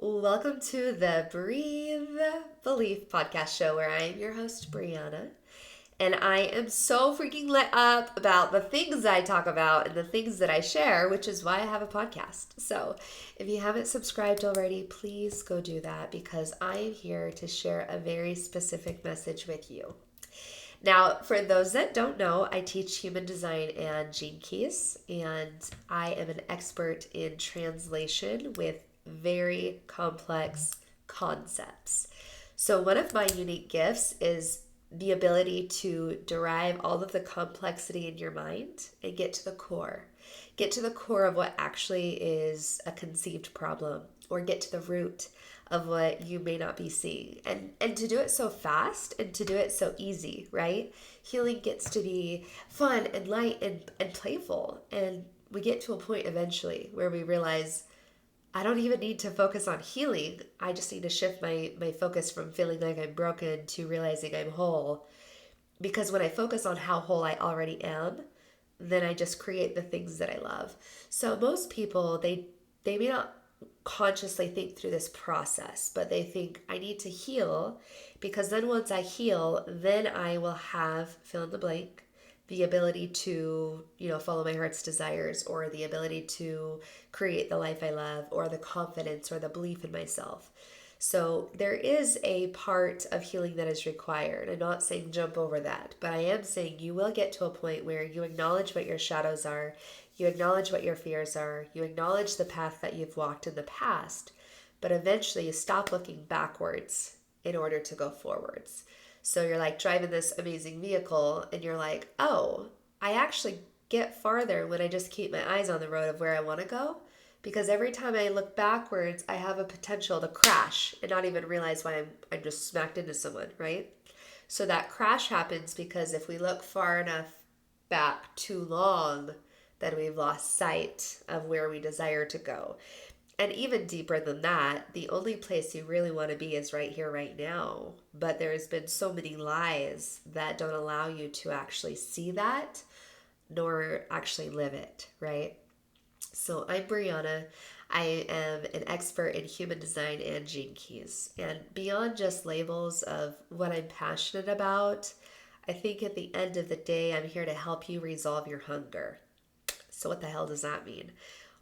Welcome to the Breathe Belief podcast show where I am your host, Brianna. And I am so freaking lit up about the things I talk about and the things that I share, which is why I have a podcast. So if you haven't subscribed already, please go do that because I am here to share a very specific message with you. Now, for those that don't know, I teach human design and gene keys, and I am an expert in translation with very complex concepts. So, one of my unique gifts is the ability to derive all of the complexity in your mind and get to the core. Get to the core of what actually is a conceived problem, or get to the root of what you may not be seeing. And to do it so fast and to do it so easy, right? Healing gets to be fun and light and playful. And we get to a point eventually where we realize I don't even need to focus on healing. I just need to shift my focus from feeling like I'm broken to realizing I'm whole. Because when I focus on how whole I already am, then I just create the things that I love. So most people, they may not consciously think through this process, but they think I need to heal because then once I heal, then I will have fill in the blank, the ability to, follow my heart's desires, or the ability to create the life I love, or the confidence or the belief in myself. So there is a part of healing that is required. I'm not saying jump over that, but I am saying you will get to a point where you acknowledge what your shadows are, you acknowledge what your fears are, you acknowledge the path that you've walked in the past, but eventually you stop looking backwards in order to go forwards. So you're like driving this amazing vehicle and you're like, oh, I actually get farther when I just keep my eyes on the road of where I want to go. Because every time I look backwards, I have a potential to crash and not even realize why I'm just smacked into someone, right? So that crash happens because if we look far enough back too long, then we've lost sight of where we desire to go. And even deeper than that, the only place you really want to be is right here, right now. But there's been so many lies that don't allow you to actually see that, nor actually live it, right? So I'm Brianna. I am an expert in human design and gene keys. And beyond just labels of what I'm passionate about, I think at the end of the day, I'm here to help you resolve your hunger. So what the hell does that mean?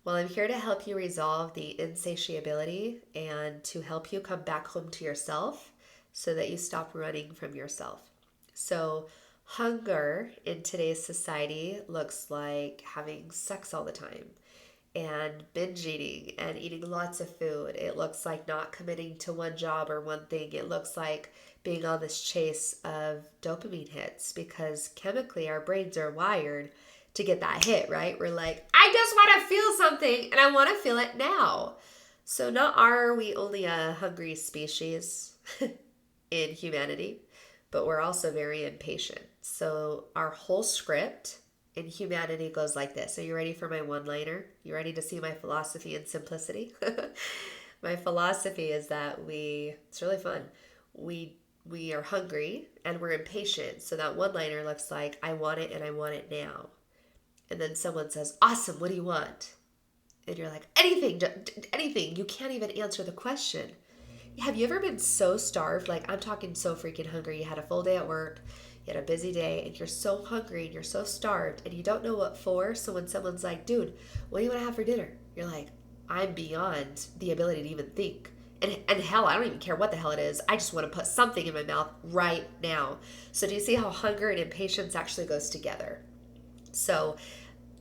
Well, I'm here to help you resolve the insatiability and to help you come back home to yourself so that you stop running from yourself. So hunger in today's society looks like having sex all the time and binge eating and eating lots of food. It looks like not committing to one job or one thing. It looks like being on this chase of dopamine hits because chemically our brains are wired to get that hit, right? We're like, I just want to feel something and I want to feel it now. So not are we only a hungry species in humanity, but we're also very impatient. So our whole script in humanity goes like this. Are you ready for my one-liner? You ready to see my philosophy and simplicity? My philosophy is that it's really fun. We are hungry and we're impatient. So that one-liner looks like, I want it and I want it now. And then someone says, awesome, what do you want? And you're like, anything, anything. You can't even answer the question. Have you ever been so starved? Like, I'm talking so freaking hungry. You had a full day at work, you had a busy day, and you're so hungry and you're so starved and you don't know what for. So when someone's like, dude, what do you want to have for dinner? You're like, I'm beyond the ability to even think. And hell, I don't even care what the hell it is. I just want to put something in my mouth right now. So do you see how hunger and impatience actually goes together? So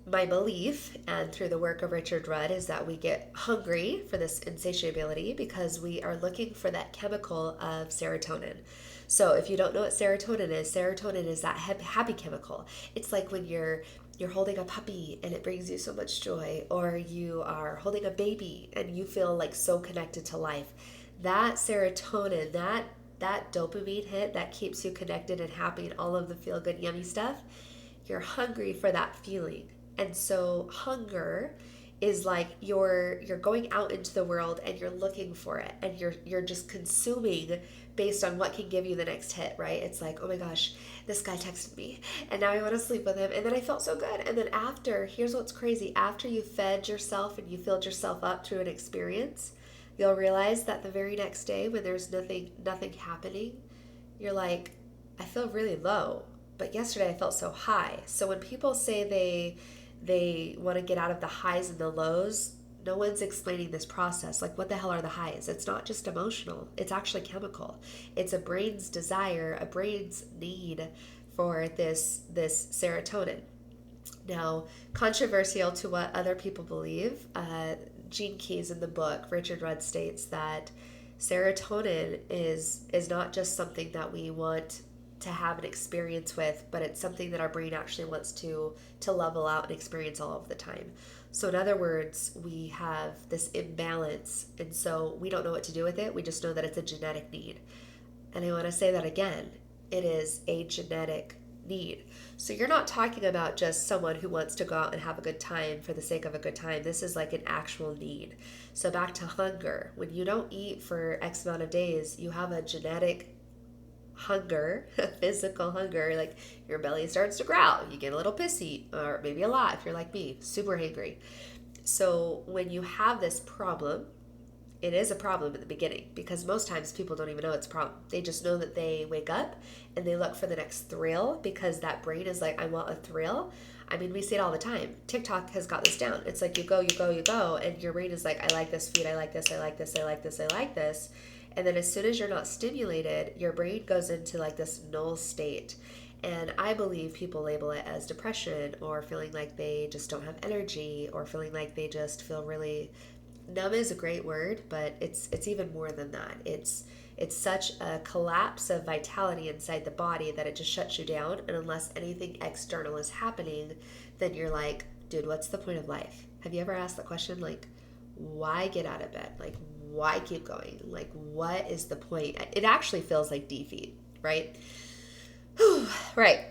my belief, and through the work of Richard Rudd, is that we get hungry for this insatiability because we are looking for that chemical of serotonin. So if you don't know what serotonin is that happy chemical. It's like when you're holding a puppy and it brings you so much joy, or you are holding a baby and you feel like so connected to life. That serotonin, that dopamine hit that keeps you connected and happy and all of the feel good yummy stuff, you're hungry for that feeling. And so hunger is like you're going out into the world and you're looking for it, and you're just consuming based on what can give you the next hit, right? It's like, oh my gosh, this guy texted me and now I want to sleep with him, and then I felt so good. And then after, here's what's crazy, after you fed yourself and you filled yourself up through an experience, you'll realize that the very next day when there's nothing happening, you're like, I feel really low, but yesterday I felt so high. So when people say they want to get out of the highs and the lows, no one's explaining this process. Like, what the hell are the highs? It's not just emotional. It's actually chemical. It's a brain's desire, a brain's need for this serotonin. Now, controversial to what other people believe, Gene Keys in the book, Richard Rudd states that serotonin is not just something that we want to have an experience with, but it's something that our brain actually wants to level out and experience all of the time. So in other words, we have this imbalance, and so we don't know what to do with it. We just know that it's a genetic need. And I want to say that again. It is a genetic need. So you're not talking about just someone who wants to go out and have a good time for the sake of a good time. This is like an actual need. So back to hunger. When you don't eat for X amount of days, you have a genetic hunger, physical hunger, like your belly starts to growl, you get a little pissy, or maybe a lot if you're like me, super hangry. So when you have this problem, it is a problem at the beginning, because most times people don't even know it's a problem. They just know that they wake up and they look for the next thrill, because that brain is like, I want a thrill. I mean, we see it all the time. TikTok has got this down. It's like you go, and your brain is like, I like this feed, I like this, I like this, I like this, I like this. And then as soon as you're not stimulated, your brain goes into like this null state. And I believe people label it as depression, or feeling like they just don't have energy, or feeling like they just feel really numb is a great word, but it's even more than that. It's such a collapse of vitality inside the body that it just shuts you down. And unless anything external is happening, then you're like, dude, what's the point of life? Have you ever asked the question, like, why get out of bed? Like, why keep going? Like, what is the point? It actually feels like defeat, right? Right.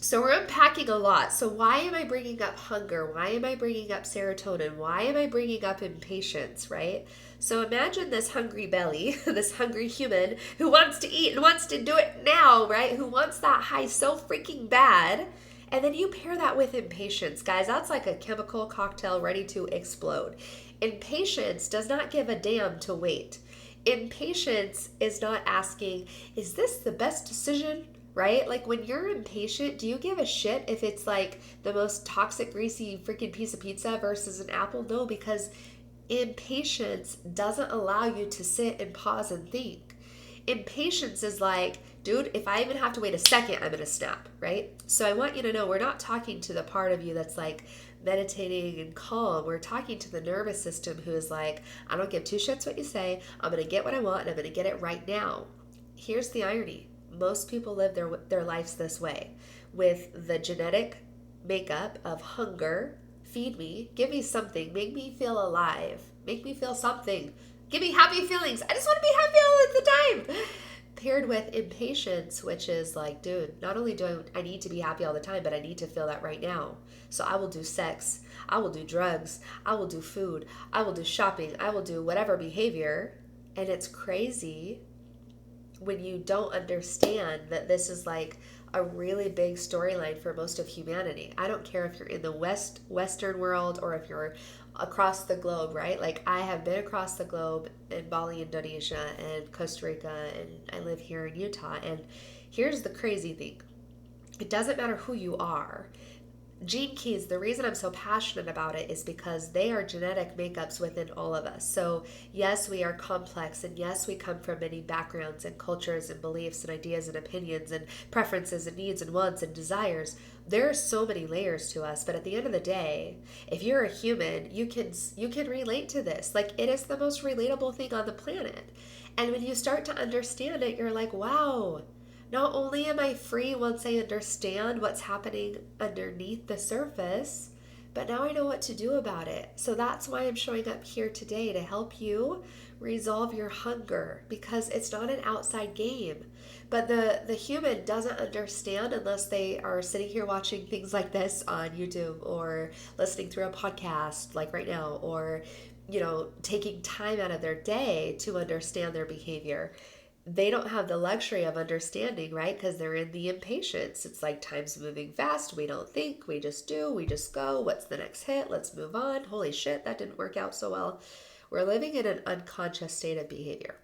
So we're unpacking a lot. So why am I bringing up hunger? Why am I bringing up serotonin? Why am I bringing up impatience, right? So imagine this hungry belly, this hungry human who wants to eat and wants to do it now, right? Who wants that high so freaking bad. And then you pair that with impatience. Guys, that's like a chemical cocktail ready to explode. Impatience does not give a damn to wait. Impatience is not asking, is this the best decision? Right? Like, when you're impatient, do you give a shit if it's like the most toxic, greasy freaking piece of pizza versus an apple? No, because impatience doesn't allow you to sit and pause and think. Impatience is like, dude, if I even have to wait a second, I'm going to snap, right? So I want you to know, we're not talking to the part of you that's like meditating and calm. We're talking to the nervous system who is like, I don't give two shits what you say. I'm going to get what I want, and I'm going to get it right now. Here's the irony. Most people live their lives this way, with the genetic makeup of hunger. Feed me, give me something, make me feel alive, make me feel something, give me happy feelings. I just want to be happy all the time. Paired with impatience, which is like, dude, not only do I need to be happy all the time, but I need to feel that right now. So I will do sex, I will do drugs, I will do food, I will do shopping, I will do whatever behavior. And it's crazy when you don't understand that this is like a really big storyline for most of humanity. I don't care if you're in the Western world or if you're across the globe, right? Like, I have been across the globe in Bali, Indonesia, and Costa Rica, and I live here in Utah. And here's the crazy thing. It doesn't matter who you are. Gene keys, the reason I'm so passionate about it is because they are genetic makeups within all of us. So yes, we are complex, and yes, we come from many backgrounds and cultures and beliefs and ideas and opinions and preferences and needs and wants and desires. There are so many layers to us, but at the end of the day, if you're a human, you can relate to this. Like, it is the most relatable thing on the planet. And when you start to understand it, you're like, wow, not only am I free once I understand what's happening underneath the surface, but now I know what to do about it. So that's why I'm showing up here today, to help you resolve your hunger, because it's not an outside game. But the human doesn't understand unless they are sitting here watching things like this on YouTube, or listening through a podcast like right now, or, taking time out of their day to understand their behavior. They don't have the luxury of understanding, right? Because they're in the impatience. It's like, time's moving fast. We don't think, we just do, we just go. What's the next hit? Let's move on. Holy shit, that didn't work out so well. We're living in an unconscious state of behavior.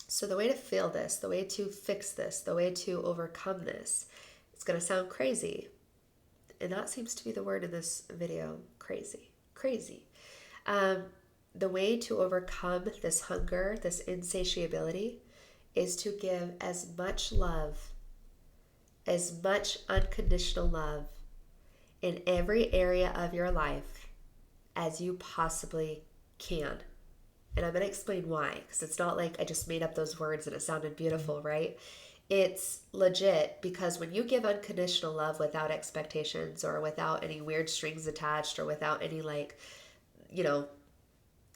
So the way to feel this, the way to fix this, the way to overcome this, it's going to sound crazy. And that seems to be the word in this video, crazy. Crazy. The way to overcome this hunger, this insatiability, is to give as much love, as much unconditional love in every area of your life as you possibly can. And I'm going to explain why, because it's not like I just made up those words and it sounded beautiful, right? It's legit, because when you give unconditional love without expectations or without any weird strings attached or without any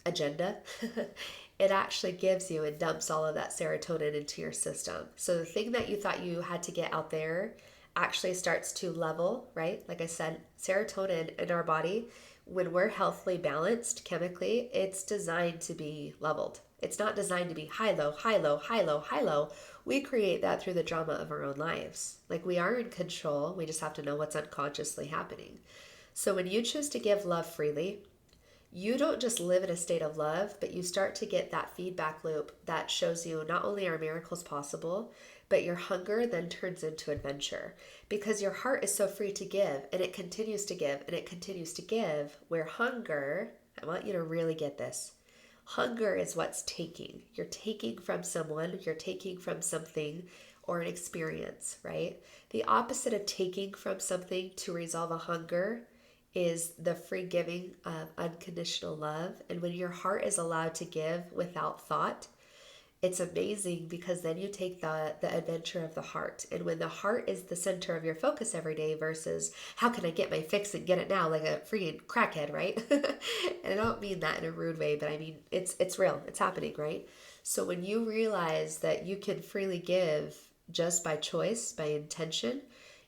agenda, it actually gives you and dumps all of that serotonin into your system. So the thing that you thought you had to get out there actually starts to level, right? Like I said, serotonin in our body, when we're healthily balanced chemically, it's designed to be leveled. It's not designed to be high, low, high, low, high, low, high, low. We create that through the drama of our own lives. Like, we are in control. We just have to know what's unconsciously happening. So when you choose to give love freely, you don't just live in a state of love, but you start to get that feedback loop that shows you not only are miracles possible, but your hunger then turns into adventure, because your heart is so free to give, and it continues to give, and it continues to give, where hunger, I want you to really get this, hunger is what's taking. You're taking from someone, you're taking from something, or an experience, right? The opposite of taking from something to resolve a hunger is the free giving of unconditional love. And when your heart is allowed to give without thought, it's amazing, because then you take the adventure of the heart. And when the heart is the center of your focus every day versus how can I get my fix and get it now, like a freaking crackhead, right? And I don't mean that in a rude way, but I mean it's real. It's happening, right? So when you realize that you can freely give just by choice, by intention,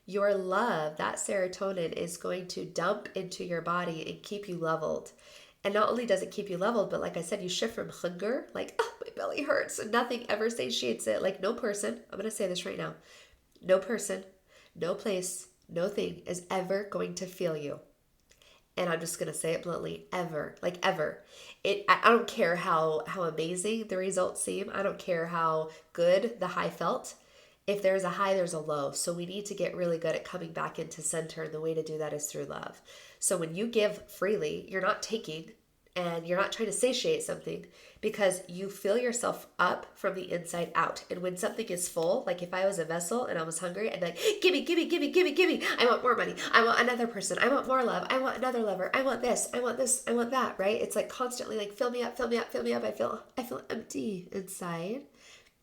your love, that serotonin, is going to dump into your body and keep you leveled. And not only does it keep you leveled, but like I said, you shift from hunger, like, oh, my belly hurts, and nothing ever satiates it. Like, no person, I'm going to say this right now, no person, no place, no thing is ever going to feel you. And I'm just going to say it bluntly, ever, like ever. I don't care how amazing the results seem. I don't care how good the high felt. If there's a high, there's a low. So we need to get really good at coming back into center. And the way to do that is through love. So when you give freely, you're not taking, and you're not trying to satiate something, because you fill yourself up from the inside out. And when something is full, like if I was a vessel and I was hungry, I'd be like, gimme, gimme, gimme, gimme, gimme. I want more money. I want another person. I want more love. I want another lover. I want this. I want this. I want that, right? It's like constantly like, fill me up, fill me up, fill me up. I feel empty inside.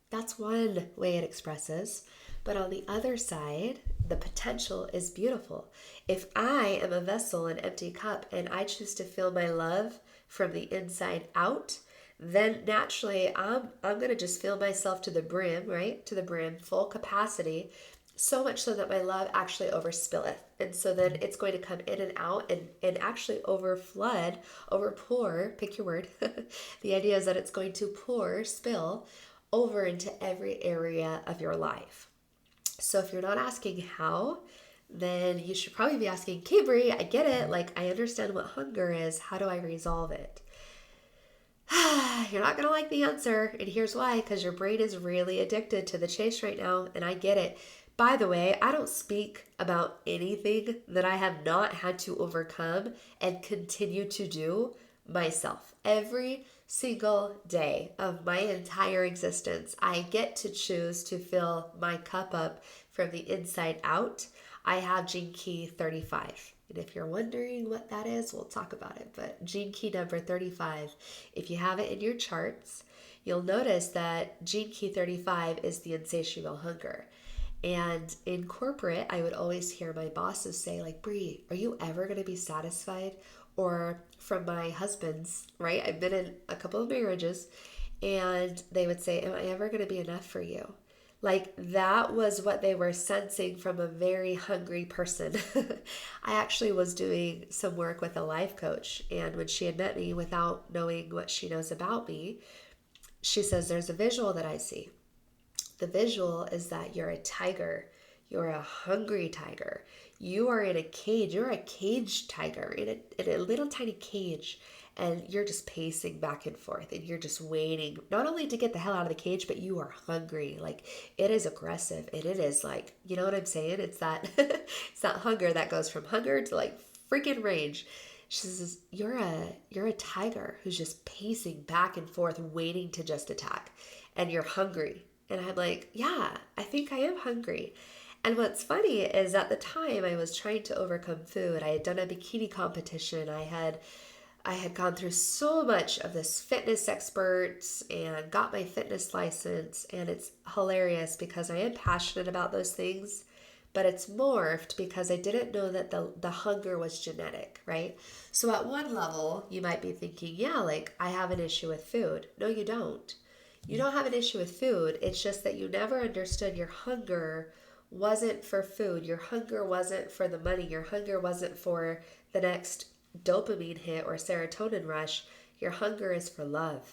That's one way it expresses. But on the other side, the potential is beautiful. If I am a vessel, an empty cup, and I choose to fill my love from the inside out, then naturally I'm going to just fill myself to the brim, right? To the brim, full capacity, so much so that my love actually overspilleth. And so then it's going to come in and out and actually overflood, overpour, pick your word. The idea is that it's going to spill over into every area of your life. So if you're not asking how, then you should probably be asking, okay, Brie, I get it. Like, I understand what hunger is. How do I resolve it? You're not going to like the answer. And here's why, because your brain is really addicted to the chase right now. And I get it. By the way, I don't speak about anything that I have not had to overcome and continue to do myself. Every single day of my entire existence, I get to choose to fill my cup up from the inside out. I have gene key 35. And if you're wondering what that is, we'll talk about it. But gene key number 35, if you have it in your charts, you'll notice that gene key 35 is the insatiable hunger. And in corporate, I would always hear my bosses say, like, Brie, are you ever going to be satisfied? Or from my husbands, right? I've been in a couple of marriages, and they would say, am I ever going to be enough for you? Like, that was what they were sensing from a very hungry person. I actually was doing some work with a life coach, and when she had met me without knowing what she knows about me, she says, there's a visual that I see. The visual is that you're a tiger. You're a hungry tiger. You are in a cage. You're a caged tiger in a little tiny cage. and you're just pacing back and forth and you're just waiting, not only to get the hell out of the cage, but you are hungry. Like, it is aggressive, and it is like, you know what I'm saying? It's that, it's that hunger that goes from hunger to like freaking rage. She says, you're a tiger who's just pacing back and forth, waiting to just attack, and you're hungry. And I'm like, yeah, I think I am hungry. And what's funny is at the time I was trying to overcome food. I had done a bikini competition. I had gone through so much of this fitness experts and got my fitness license. And it's hilarious because I am passionate about those things, but it's morphed because I didn't know that the hunger was genetic, right? So at one level, you might be thinking, yeah, like I have an issue with food. No, you don't. You don't have an issue with food. It's just that you never understood your hunger wasn't for food. Your hunger wasn't for the money. Your hunger wasn't for the next dopamine hit or serotonin rush. Your hunger is for love.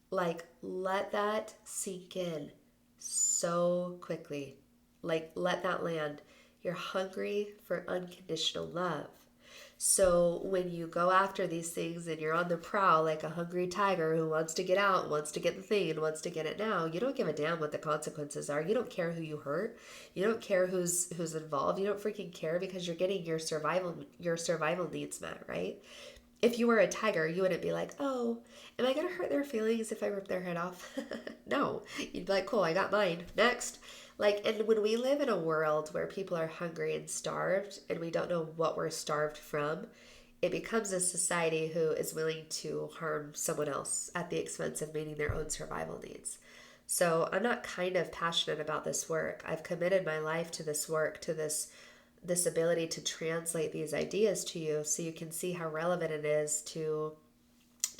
Like, let that sink in so quickly. Like, let that land. You're hungry for unconditional love. So when you go after these things and you're on the prowl like a hungry tiger who wants to get out, wants to get the thing, and wants to get it now, you don't give a damn what the consequences are. You don't care who you hurt. You don't care who's involved. You don't freaking care because you're getting your survival needs met, right? If you were a tiger, you wouldn't be like, oh, am I going to hurt their feelings if I rip their head off? No. You'd be like, cool, I got mine. Next. Like, and when we live in a world where people are hungry and starved and we don't know what we're starved from, it becomes a society who is willing to harm someone else at the expense of meeting their own survival needs. So I'm not kind of passionate about this work. I've committed my life to this work, to this ability to translate these ideas to you so you can see how relevant it is to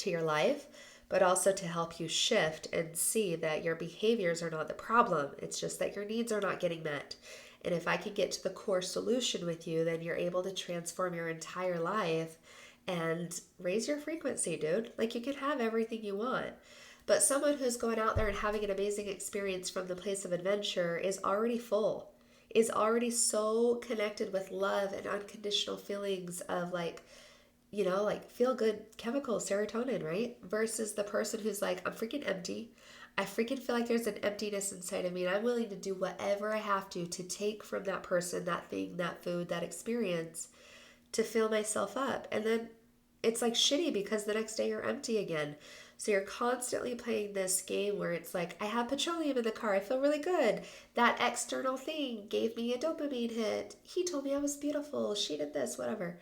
your life, but also to help you shift and see that your behaviors are not the problem. It's just that your needs are not getting met. And if I can get to the core solution with you, then you're able to transform your entire life and raise your frequency, dude. Like, you can have everything you want. But someone who's going out there and having an amazing experience from the place of adventure is already full, is already so connected with love and unconditional feelings of like, like feel good chemical serotonin, right? Versus the person who's like, I'm freaking empty. I freaking feel like there's an emptiness inside of me, and I'm willing to do whatever I have to take from that person, that thing, that food, that experience to fill myself up. And then it's like shitty because the next day you're empty again. So you're constantly playing this game where it's like, I have petroleum in the car. I feel really good. That external thing gave me a dopamine hit. He told me I was beautiful. She did this, whatever.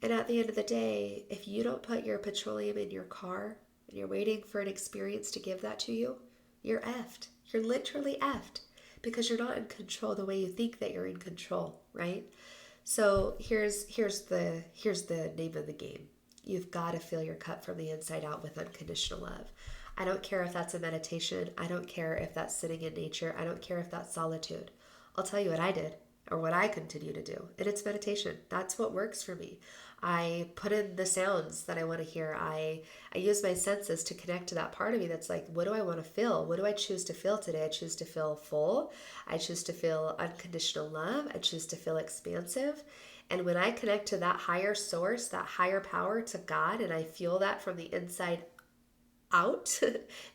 And at the end of the day, if you don't put your petroleum in your car and you're waiting for an experience to give that to you, you're effed. You're literally effed because you're not in control the way you think that you're in control, right? So here's the name of the game. You've got to fill your cup from the inside out with unconditional love. I don't care if that's a meditation. I don't care if that's sitting in nature. I don't care if that's solitude. I'll tell you what I did or what I continue to do. And it's meditation. That's what works for me. I put in the sounds that I want to hear. I use my senses to connect to that part of me that's like, what do I want to feel? What do I choose to feel today? I choose to feel full. I choose to feel unconditional love. I choose to feel expansive. And when I connect to that higher source, that higher power, to God, and I feel that from the inside out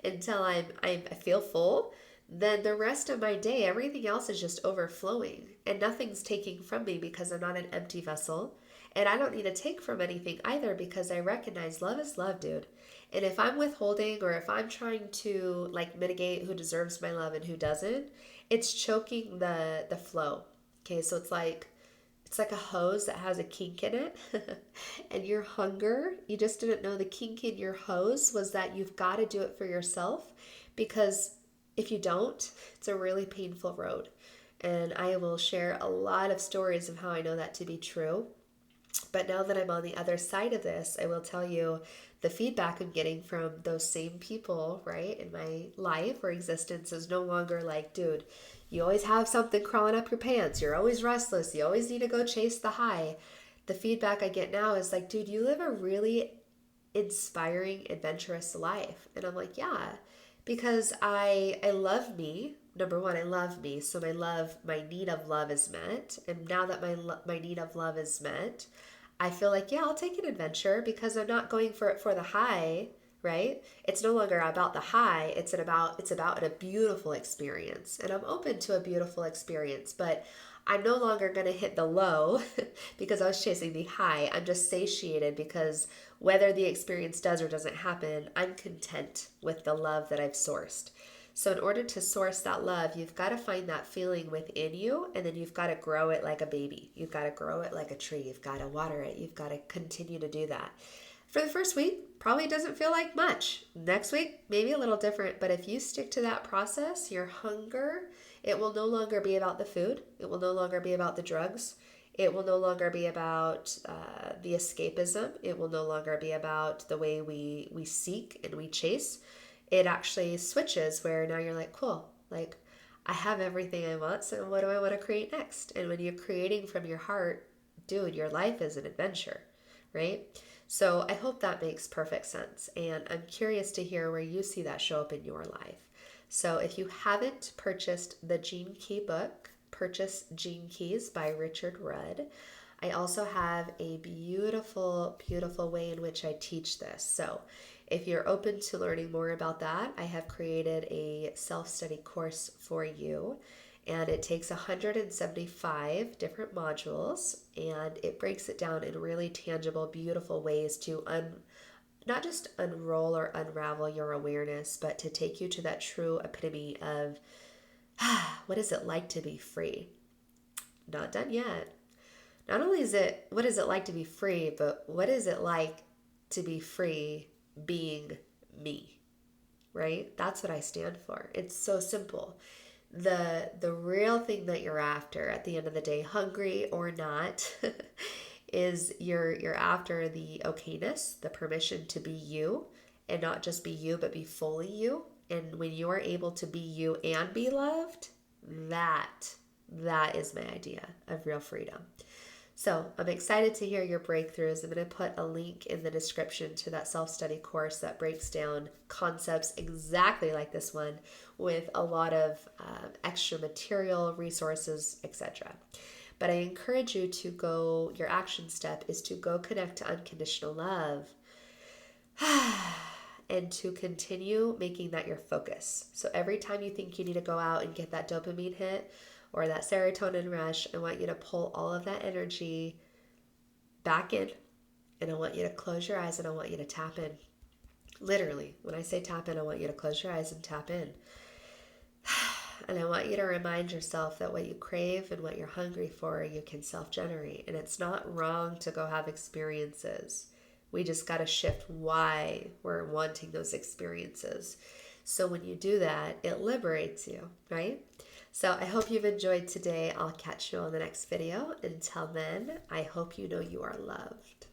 until I feel full, then the rest of my day, everything else is just overflowing and nothing's taking from me because I'm not an empty vessel. And I don't need to take from anything either because I recognize love is love, dude. And if I'm withholding or if I'm trying to like mitigate who deserves my love and who doesn't, it's choking the flow. Okay, so it's like a hose that has a kink in it. And your hunger, you just didn't know the kink in your hose was that you've got to do it for yourself, because if you don't, it's a really painful road. And I will share a lot of stories of how I know that to be true. But now that I'm on the other side of this, I will tell you the feedback I'm getting from those same people, right, in my life or existence is no longer like, dude, you always have something crawling up your pants. You're always restless. You always need to go chase the high. The feedback I get now is like, dude, you live a really inspiring, adventurous life. And I'm like, yeah, because I love me. Number one, I love me. So my need of love is met. And now that my need of love is met, I feel like, yeah, I'll take an adventure because I'm not going for it for the high, right? It's no longer about the high. It's about a beautiful experience. And I'm open to a beautiful experience, but I'm no longer going to hit the low because I was chasing the high. I'm just satiated because whether the experience does or doesn't happen, I'm content with the love that I've sourced. So, in order to source that love, you've got to find that feeling within you, and then you've got to grow it like a baby. You've got to grow it like a tree. You've got to water it. You've got to continue to do that. For the first week, probably doesn't feel like much. Next week, maybe a little different. But if you stick to that process, your hunger, it will no longer be about the food. It will no longer be about the drugs. It will no longer be about the escapism. It will no longer be about the way we seek and we chase. It actually switches where now you're like, cool, like I have everything I want, so what do I want to create next? And when you're creating from your heart, dude, your life is an adventure, right? So I hope that makes perfect sense. And I'm curious to hear where you see that show up in your life. So if you haven't purchased the Gene Key book, purchase Gene Keys by Richard Rudd. I also have a beautiful, beautiful way in which I teach this. So if you're open to learning more about that, I have created a self-study course for you. And it takes 175 different modules, and it breaks it down in really tangible, beautiful ways to not just unroll or unravel your awareness, but to take you to that true epitome of what is it like to be free? Not done yet. Not only is it what is it like to be free, but what is it like to be free being me, right? That's what I stand for. It's so simple. The real thing that you're after at the end of the day, hungry or not, is you're after the okayness, the permission to be you, and not just be you, but be fully you. And when you are able to be you and be loved, that is my idea of real freedom. So I'm excited to hear your breakthroughs. I'm going to put a link in the description to that self-study course that breaks down concepts exactly like this one with a lot of extra material, resources, etc. But I encourage you to go, your action step is to go connect to unconditional love and to continue making that your focus. So every time you think you need to go out and get that dopamine hit, or that serotonin rush, I want you to pull all of that energy back in, and I want you to close your eyes and I want you to tap in. Literally, when I say tap in, I want you to close your eyes and tap in. And I want you to remind yourself that what you crave and what you're hungry for, you can self-generate. And it's not wrong to go have experiences. We just got to shift why we're wanting those experiences. So when you do that, it liberates you, right? So I hope you've enjoyed today. I'll catch you on the next video. Until then, I hope you know you are loved.